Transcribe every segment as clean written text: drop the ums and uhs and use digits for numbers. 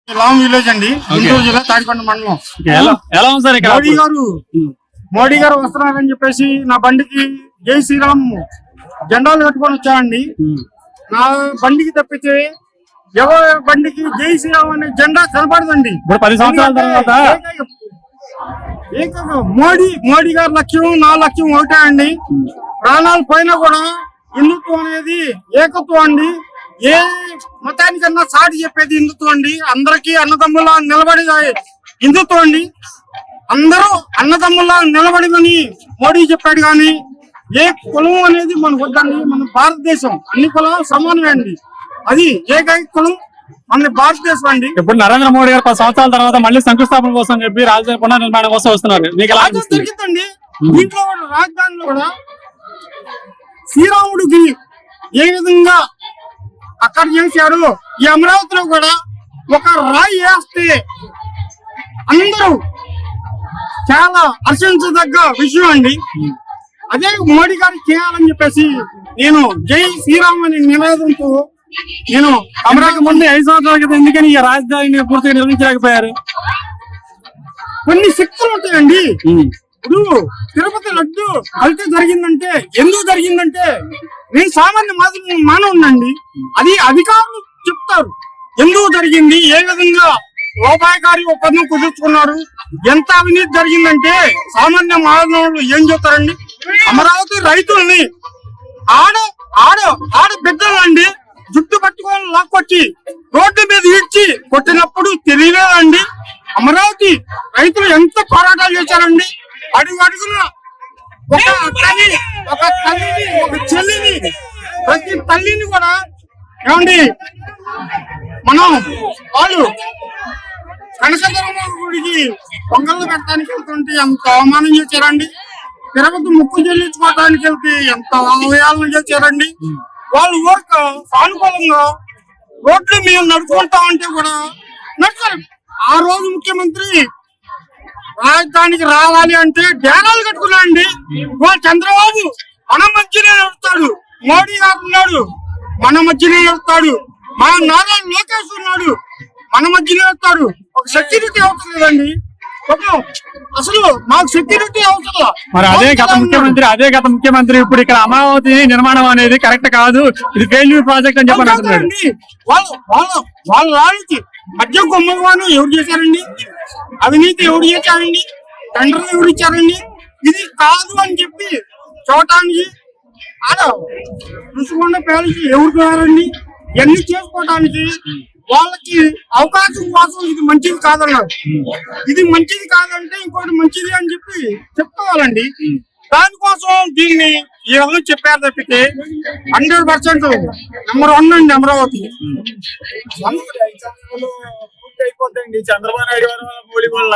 Long village అండి, గుంటూరు జిల్లా తాడికొండ మండలం. ఎలా ఉంది సార్ ఇక్కడ? మోడీ గారు వస్తున్నారని చెప్పేసి నా బండికి జై శ్రీరామ్ జెండాలు కట్టుకొని వచ్చానండి. నా బండికి తప్పితే ఎవరి బండికి జై శ్రీరామ్ అనే జెండా కనపడదండి. ఇప్పుడు 10 సంవత్సరాల తర్వాత మోడీ గారి లక్ష్యం, నా లక్ష్యం ఒకటే అండి. ప్రాణాలు పోయినా కూడా హిందుత్వం అనేది ఏకత్వం అండి. ఏ మతానికన్నా సాటి చెప్పేది హిందుత్వం అండి. అందరికీ అన్నదమ్ములా నిలబడి హిందుత్వం అండి. అందరూ అన్నదమ్ములా నిలబడిదని మోడీ చెప్పాడు. కానీ ఏ కులం అనేది మనకు వద్దండి. మన భారతదేశం అన్ని కులాలు సమానమే అండి. అది ఏకైక కులం మన భారతదేశం అండి. ఇప్పుడు నరేంద్ర మోడీ గారు 10 సంవత్సరాల తర్వాత మళ్ళీ శంకుస్థాపన కోసం చెప్పి రాజధాని పునర్నిర్మాణం కోసం వస్తున్నారు. మీకు ఎలా జరిగిందండి? దీంట్లో కూడా రాజధానిలో కూడా శ్రీరాముడికి ఏ విధంగా అక్కడ చేశారు, ఈ అమరావతిలో కూడా ఒక రాయి వేస్తే అందరూ చాలా హర్షించదగ్గ విషయం అండి. అదే మోడీ గారికి చేయాలని చెప్పేసి నేను జై శ్రీరామ్ అని నినాదంతో నేను అమరావతి ముందు 5 సంవత్సరాల క్రితం ఎందుకని ఈ రాజధానిని పూర్తిగా నిర్మించలేకపోయారు? కొన్ని శక్తులు ఉంటాయండి. ఇప్పుడు తిరుపతి లడ్డు కలిసి జరిగిందంటే ఎందుకు జరిగిందంటే నేను సామాన్య మానవునండి. అది అధికారులు చెప్తారు ఎందుకు జరిగింది, ఏ విధంగా లోపాయకారి ఒప్పందం కుదుర్చుకున్నారు, ఎంత అవినీతి జరిగిందంటే సామాన్య మానవులు ఏం చెప్తారండి. అమరావతి రైతుల్ని ఆడ బిడ్డలండి జుట్టు పట్టుకొని లాక్కొచ్చి రోడ్డు మీద ఇచ్చి కొట్టినప్పుడు తెలియలేదండి. అమరావతి రైతులు ఎంత పోరాటాలు చేశారండి. అడుగున ఒక తల్లిని, ఒక చెల్లిని, ప్రతి తల్లిని కూడా ఏమండి మనం వాళ్ళు కనకదుర్గమ్మ గుడికి పొంగళ్ళు పెట్టడానికి వెళ్తుంటే ఎంత అవమానం చేశారండి. తిరుపతి ముక్కు చెల్లించుకోవడానికి వెళ్తే ఎంత అవయాలను చేశారండి. వాళ్ళు ఊరికి సానుకూలంగా రోడ్లు మేము నడుచుకుంటామంటే కూడా నడుచారు. ఆ రోజు ముఖ్యమంత్రి రాజధానికి రావాలి అంటే డ్యానాలు కట్టుకున్నాండి. వాళ్ళు చంద్రబాబు మన మధ్యనే నడుస్తాడు, మోడీ గారు ఉన్నాడు మన మధ్యనే నడుస్తాడు, మా నారా లోకేష్ ఉన్నాడు మన మధ్యనే నడుస్తాడు. ఒక సెక్యూరిటీ అవసరం లేదండి. అసలు మాకు సెక్యూరిటీ అవసరం. మరి అదే గత ముఖ్యమంత్రి ఇప్పుడు ఇక్కడ అమరావతి నిర్మాణం అనేది కరెక్ట్ కాదు, ఇది ఫెయిల్యూర్ ప్రాజెక్ట్ అని చెప్పని అంటున్నాడు. వాళ్ళ రాజుకి మధ్య గుమ్మగాను ఎవరు చేశారండి, అవినీతి ఎవరు చేశారండి, టెండర్లు ఎవరు ఇచ్చారండి, ఇది కాదు అని చెప్పి చూడటానికి ఆడ రుచికొండ పేలికి ఎవరు పోయారండి. ఇవన్నీ చేసుకోవడానికి వాళ్ళకి అవకాశం కోసం ఇది మంచిది కాదన్నారు. ఇది మంచిది కాదంటే ఇంకోటి మంచిది అని చెప్పి చెప్పుకోవాలండి. దానికోసం దీన్ని ఈ విధంగా చెప్పారు తప్పితే 100% నెంబర్ 1 అండి అమరావతి. అయిపోతాయండి చంద్రబాబు నాయుడు గారు మోడీ వల్ల.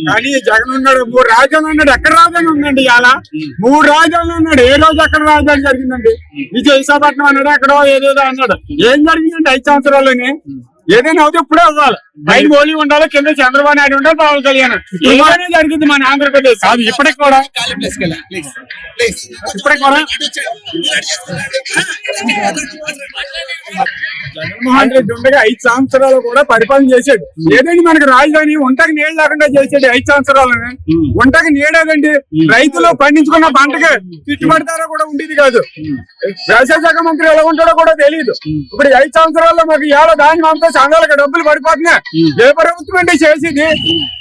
కానీ జగన్ ఉన్నాడు, 3 రాజధానులు ఉన్నాడు. ఎక్కడ రాజధాని ఉందండి? ఇలా 3 రాజధానులు ఉన్నాడు. ఏ రోజు అక్కడ రాజధాని జరిగిందండి? విశాఖపట్నం అన్నాడు, ఎక్కడో ఏదేదో అన్నాడు. ఏం జరిగిందండి 5 సంవత్సరాల్లోనే? ఏదైనా అవుతే ఇప్పుడే అవ్వాలి. పైన మోడీ ఉండాలి, కింద చంద్రబాబు నాయుడు ఉండాలి, పవన్ కళ్యాణ్. ఏమైనా జరిగింది మన ఆంధ్రప్రదేశ్. అది ఇప్పటికి కూడా జగన్మోహన్ రెడ్డి ఉండగా 5 సంవత్సరాలు కూడా పరిపాలన చేశాడు. ఏదండి మనకి రాజధాని వంటకి నీళ్ళు లేకుండా చేసాడు 5 సంవత్సరాలని. వంటకి నీడేదండి, రైతులు పండించుకున్న పంటకి గిట్టుబాటు ధర కూడా ఉండేది కాదు. వ్యవసాయ శాఖ మంత్రి ఎలా ఉంటాడో కూడా తెలియదు. ఇప్పుడు 5 సంవత్సరాల్లో మాకు ఏళ్ళ ధాన్యం అంతా సంఘాలకు డబ్బులు పడిపోతున్నాయి. ఏ ప్రభుత్వం అంటే చేసేది?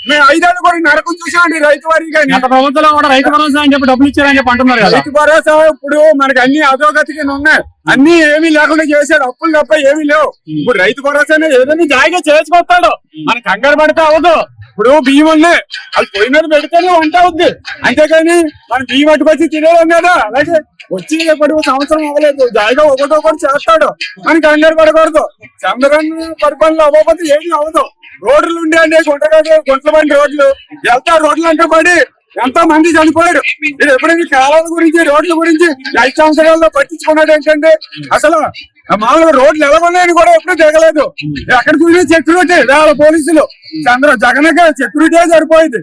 మేము 5 ఏళ్ళు కూడా నరకం చూసామండి రైతు వారికి. ప్రభుత్వంలో కూడా రైతు భరోసా అని చెప్పి డబ్బులు ఇచ్చారని చెప్పి అంటున్నారు. రైతు భరోసా ఇప్పుడు మనకి అన్ని అధోగతికి ఉన్నాయి. అన్ని ఏమీ లేకుండా చేశాడు, అప్పులు తప్ప ఏమీ లేవు. ఇప్పుడు రైతు భరోసా ఏదైనా జాయిగా చేసుకొస్తాడు, మన కంగారు పడితే అవ్వదు. ఇప్పుడు బియ్యం ఉన్నాయి, అది పొయ్యి మీద పెడితేనే వంట అవుద్ది. అంతేకాని మన బియ్యం పట్టుకొచ్చి తినేదాం కదా. అలాగే వచ్చి ఇప్పుడు సంవత్సరం అవ్వలేదు, జాయిగా ఒకటి చేస్తాడు, మన కంగారు పడకూడదు. చంద్రబాబు పరిపాలన అవ్వకపోతే ఏమీ అవ్వదు. రోడ్లు ఉండేయండి, గుంట్ల బండి రోడ్లు వెళ్తా, రోడ్లు అంటే పడి ఎంతో మంది చనిపోయాడు. మీరు ఎప్పుడైనా కాలాల గురించి, రోడ్ల గురించి 5 సంవత్సరాల్లో పట్టించుకున్నాడు ఏంటంటే? అసలు మామూలుగా రోడ్లు ఎలా ఉన్నాయని కూడా ఎప్పుడు దిగలేదు. ఎక్కడ చూసినా సెక్యూరిటీ వేల పోలీసులు. జగన్ సెక్యూరిటీ సరిపోయింది.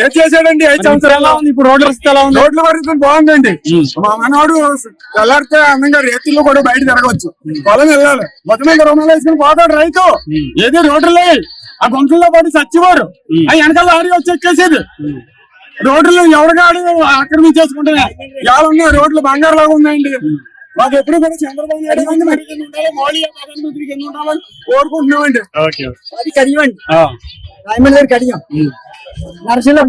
ఏం చేశాడండి 5 సంవత్సరాలు? ఇప్పుడు రోడ్ల పరిస్థితి ఎలా ఉంది? రోడ్ల పరిస్థితి బాగుందండి. మా మనవాడు వెళ్ళారితే అందంగా రేతుల్లో కూడా బయట తిరగవచ్చు. పొలం వెళ్ళాలి, మొత్తం రుణాలు వేసుకుని పోతాడు రైతు. ఏది రోడ్లే ఆ గుంటల్లో పడి చచ్చివారు. ఆ వెనకాల లారీ వచ్చి ఎక్కేసేది. రోడ్లు ఎవరికాడు ఆక్రమించేసుకుంటే ఎలా రోడ్లు బంగారు లాగా ఉన్నాయండి. మాకు ఎప్పుడు కూడా చంద్రబాబు నాయుడు ఉండాలి, మోడీ ప్రధానమంత్రికి ఎన్ని ఉండాలని కోరుకుంటున్నామండి. అది కడియండి, రాయమండ్రి గారు కడియం, నరసింహ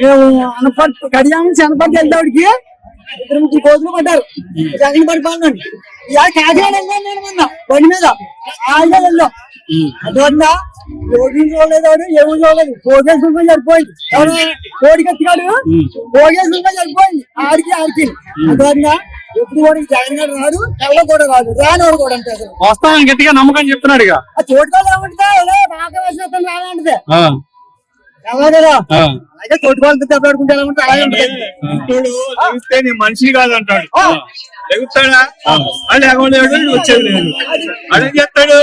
మేము అనపర్తి కడియాము. అనపర్తి వెళ్తాడికి 2-3 కోట్లు పడ్డారు జగన్ పరిపాలన. కాకినాడ వెళ్ళాను నేను మొన్న బండి మీద. హాయిగా వెళ్ళాం. అదొందా రోడ్లు చూడలేదు, ఏమో చూడలేదు. పోగేసుకుంటే సరిపోయింది. కోడికి ఎత్తికాడు పోగేసుకుంటే సరిపోయింది. ఆడికి అదొందా ఎప్పుడు కూడా జగన్ గారు రాడు, ఎవరో కూడా రాడు, రానివాడు కూడా అంటే అసలు వస్తామని గట్టిగా నమ్మకం చెప్తున్నాడు. ఇక చోటుకోవాలి ఏమంటే బాగా వేసిన రాలంటే ఎలా కదా. అలాగే చోటుకోవాలి దెబ్బలాడుకుంటే ఎలా ఉంటే అలాగే ఉంటుంది. నీ మనిషి కాదంటాడు. ఎగుతాడా వచ్చేది లేదు. అదేం చేస్తాడు?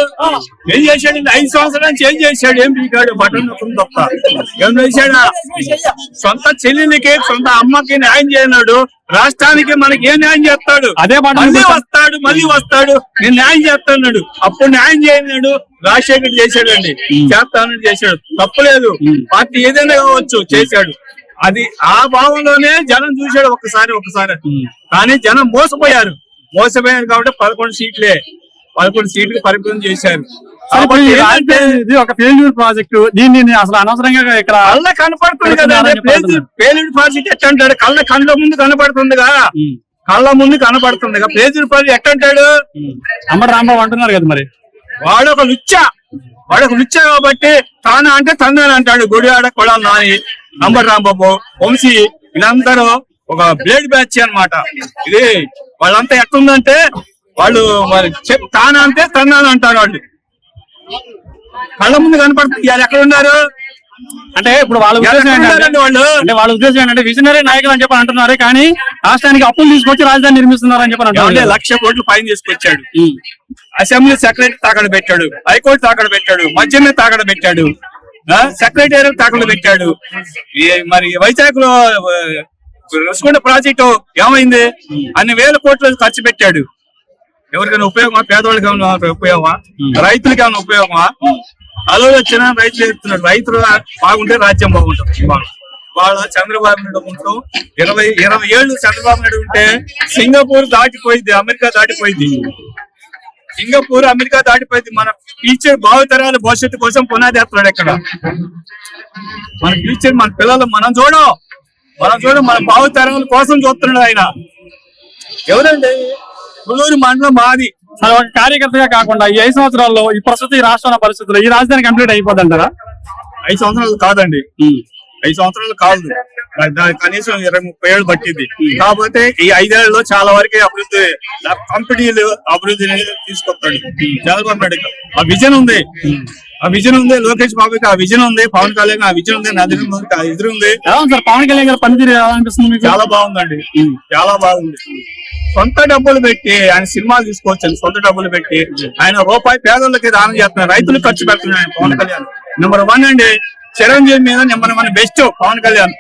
ఏం చేశాడు? 5 సంవత్సరాలు చేంజ్ చేశాడు. ఏం పీకాడు? బటన్ నొక్కడం తప్ప ఏం చేశాడా? సొంత చెల్లెలకి సొంత అమ్మకి న్యాయం చేయనాడు. రాష్ట్రానికి మనకి ఏం న్యాయం చేస్తాడు? అదే మళ్ళీ వస్తాడు నేను న్యాయం చేస్తాడు. అప్పుడు న్యాయం చేయనాడు. రాజశేఖర్ చేశాడండి, చేస్తానని చేశాడు. తప్పలేదు, పార్టీ ఏదైనా కావచ్చు, చేశాడు. అది ఆ భావంలోనే జనం చూశాడు ఒక్కసారి. కానీ జనం మోసపోయారు కాబట్టి 11 సీట్లు పరిమితం చేశారు. ఇది ఒక ఫెయిల్యూర్ ప్రాజెక్టు. దీన్ని అసలు అనవసరంగా ఇక్కడ కళ్ళ కనపడుతుంది కదా. ఫెయిల్యూర్ ప్రాజెక్ట్ ఎట్ట అంటాడు? కళ్ళ ముందు కనపడుతుందిగా. ఫెయిల్యూర్ ప్రాజెక్ట్ ఎట్ట అంటాడు? అంబటి రాంబాబు అంటున్నారు కదా. మరి వాడొక లుచ్చ కాబట్టి తాను అంటే తండ్రి అంటాడు. గుడివాడ కొడాలి నాని, అంబటి రాంబాబు, వంశీ, వీళ్ళందరూ ఒక బ్లేడ్ బ్యాచ్ అన్నమాట. ఇది వాళ్ళంతా ఎట్లుందంటే వాళ్ళు మరి తాను అంటే తన్నాను అంటారు. వాళ్ళు కళ్ళ ముందు కనపడుతుంది. వాళ్ళు ఎక్కడ ఉన్నారు అంటే ఇప్పుడు వాళ్ళ ఉద్దేశం ఏంటంటే విజనరీ నాయకులు అని చెప్పి అంటున్నారు. కానీ రాష్ట్రానికి అప్పులు తీసుకొచ్చి రాజధాని నిర్మిస్తున్నారు అని చెప్పి అంటున్నారు. 1,00,000 కోట్లు పైన తీసుకొచ్చాడు. అసెంబ్లీ సెక్రటరీ తాకడ పెట్టాడు, హైకోర్టు తాకడ పెట్టాడు, మధ్యమే తాకడ పెట్టాడు, సెక్రటేరియట్ తాకడ పెట్టాడు. మరి వైజాగ్ లో రుషికొండ ప్రాజెక్టు ఏమైంది? అన్ని వేల కోట్లు ఖర్చు పెట్టాడు. ఎవరికైనా ఉపయోగమా? పేదవాళ్ళకి ఏమైనా ఉపయోగమా? రైతులకి ఏమైనా ఉపయోగమా? అలో వచ్చిన రైతులు చెప్తున్నాడు. రైతులు బాగుంటే రాజ్యం బాగుంటుంది. వాళ్ళ చంద్రబాబు నాయుడు ఉంటాం 20 ఏళ్ళు చంద్రబాబు నాయుడు ఉంటే సింగపూర్ దాటిపోయింది, అమెరికా దాటిపోయింది. అమెరికా దాటిపోయింది. మన ఫ్యూచర్ భావితరాల భవిష్యత్తు కోసం పునాది వేస్తున్నాడు. ఇక్కడ మన ఫ్యూచర్, మన పిల్లలు మనం చూడం, మన భావితరాల కోసం చూస్తున్నాడు ఆయన. ఎవరండి? పుల్లూరు మండలం మాది. ఒక కార్యకర్తగా కాకుండా ఈ 5 సంవత్సరాల్లో ఈ ప్రస్తుత రాష్ట్రంలో పరిస్థితుల్లో ఈ రాజధాని కంప్లీట్ అయిపోద్ది అంటారా? 5 సంవత్సరాలు కాదండి, 5 సంవత్సరాలు కాదు, కనీసం 20-30 ఏళ్ళు పట్టింది. కాకపోతే ఈ 5 ఏళ్లలో చాలా వరకు అభివృద్ధి, కంపెనీలు అభివృద్ధిని తీసుకొస్తాడు చంద్రబాబు నాయుడు. ఆ విజన్ ఉంది, లోకేష్ బాబుకి ఆ విజన్ ఉంది, పవన్ కళ్యాణ్ ఆ విజన్ ఉంది, నరేంద్ర ఆ విజన్ ఉంది. పవన్ కళ్యాణ్ గారు పనితీరు ఎలా అనిపిస్తుంది? చాలా బాగుందండి, చాలా బాగుంది. సొంత డబ్బులు పెట్టి ఆయన సినిమాలు తీసుకోవచ్చు. సొంత డబ్బులు పెట్టి ఆయన రూపాయి పేదోళ్ళకి దానం చేస్తున్నారు, రైతులకు ఖర్చు పెడుతున్నాడు ఆయన పవన్ కళ్యాణ్. నెంబర్ 1 అండి. చిరంజీవి మీద నెంబర్ 1 బెస్ట్ పవన్ కళ్యాణ్.